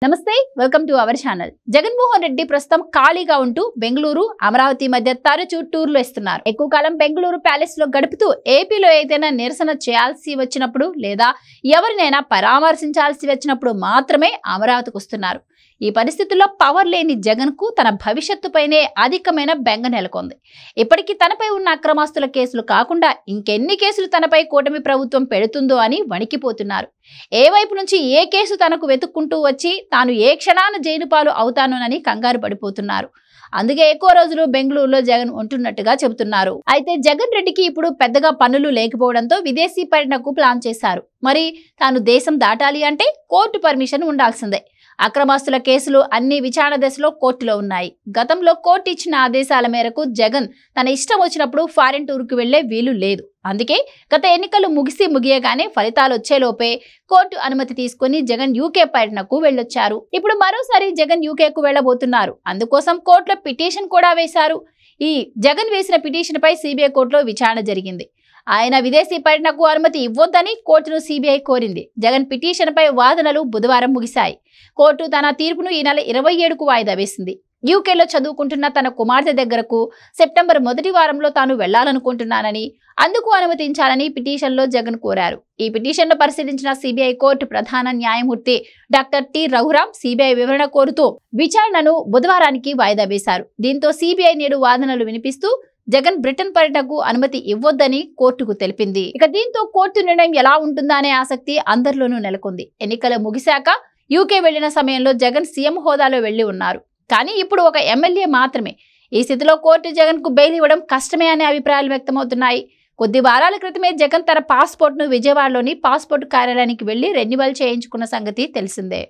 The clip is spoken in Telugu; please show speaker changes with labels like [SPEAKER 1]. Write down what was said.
[SPEAKER 1] నమస్తే welcome to our channel. Jaganmohan Reddy ప్రస్తుతం ఖాళీగా ఉంటూ బెంగళూరు అమరావతి మధ్య తరచూ టూర్లు ఇస్తున్నారు. ఎక్కువ కాలం బెంగళూరు ప్యాలెస్ లో గడుపుతూ ఏపీలో ఏదైనా నిరసన చేయాల్సి వచ్చినప్పుడు లేదా ఎవరినైనా పరామర్శించాల్సి వచ్చినప్పుడు మాత్రమే అమరావతికి వస్తున్నారు. ఈ పరిస్థితుల్లో పవర్ లేని జగన్ కు తన భవిష్యత్తుపైనే అధికమైన బెంగ నెలకొంది. ఇప్పటికీ తనపై ఉన్న అక్రమాస్తుల కేసులు కాకుండా ఇంకెన్ని కేసులు తనపై కూటమి ప్రభుత్వం పెడుతుందో అని వణికిపోతున్నారు. ఏ వైపు నుంచి ఏ కేసు తనకు వెతుక్కుంటూ వచ్చి తాను ఏ క్షణాన జైలు పాలు అవుతానోనని కంగారు పడిపోతున్నారు. అందుకే ఎక్కువ రోజులు బెంగళూరులో జగన్ ఉంటున్నట్టుగా చెబుతున్నారు. అయితే జగన్ రెడ్డికి ఇప్పుడు పెద్దగా పనులు లేకపోవడంతో విదేశీ పర్యటనకు ప్లాన్ చేశారు. మరి తాను దేశం దాటాలి అంటే కోర్టు పర్మిషన్ ఉండాల్సిందే. అక్రమాస్తుల కేసులు అన్ని విచారణ దశలో కోర్టులో ఉన్నాయి. గతంలో కోర్టు ఇచ్చిన ఆదేశాల మేరకు జగన్ తన ఇష్టం వచ్చినప్పుడు ఫారిన్ టూర్కు వెళ్లే వీలు లేదు. అందుకే గత ఎన్నికలు ముగియగానే ఫలితాలు వచ్చేలోపే కోర్టు అనుమతి తీసుకుని జగన్ యూకే పర్యటనకు వెళ్ళొచ్చారు. ఇప్పుడు మరోసారి జగన్ యూకేకు వెళ్లబోతున్నారు. అందుకోసం కోర్టులో పిటిషన్ కూడా వేశారు. ఈ జగన్ వేసిన పిటిషన్ పై సిబిఐ కోర్టులో విచారణ జరిగింది. ఆయన విదేశీ పర్యటనకు అనుమతి ఇవ్వొద్దని కోర్టును సిబిఐ కోరింది. జగన్ పిటిషన్ పై వాదనలు బుధవారం ముగిశాయి. కోర్టు తన తీర్పును ఈ నెల 27కు వాయిదా వేసింది. యూకేలో చదువుకుంటున్న తన కుమార్తె దగ్గరకు సెప్టెంబర్ మొదటి వారంలో తాను వెళ్లాలనుకుంటున్నానని, అందుకు అనుమతించాలని పిటిషన్లో జగన్ కోరారు. ఈ పిటిషన్ను పరిశీలించిన సిబిఐ కోర్టు ప్రధాన న్యాయమూర్తి డాక్టర్ టి రఘురాం సిబిఐ వివరణ కోరుతూ విచారణను బుధవారానికి వాయిదా వేశారు. దీంతో సిబిఐ నేడు వాదనలు వినిపిస్తూ జగన్ బ్రిటన్ పర్యటనకు అనుమతి ఇవ్వొద్దని కోర్టుకు తెలిపింది. దీంతో కోర్టు నిర్ణయం ఎలా ఉంటుందా అనే ఆసక్తి అందరిలోనూ నెలకొంది. ఎన్నికలు ముగిశాక యూకే వెళ్లిన సమయంలో జగన్ సీఎం హోదాలో వెళ్లి ఉన్నారు. కానీ ఇప్పుడు ఒక ఎమ్మెల్యే మాత్రమే. ఈ స్థితిలో కోర్టు జగన్ కు బెయిల్ ఇవ్వడం కష్టమే అనే అభిప్రాయాలు వ్యక్తమవుతున్నాయి. కొద్ది వారాల క్రితమే జగన్ తన పాస్పోర్ట్ ను విజయవాడలోని పాస్పోర్ట్ కార్యాలయానికి వెళ్లి రెన్యువల్ చేయించుకున్న సంగతి తెలిసిందే.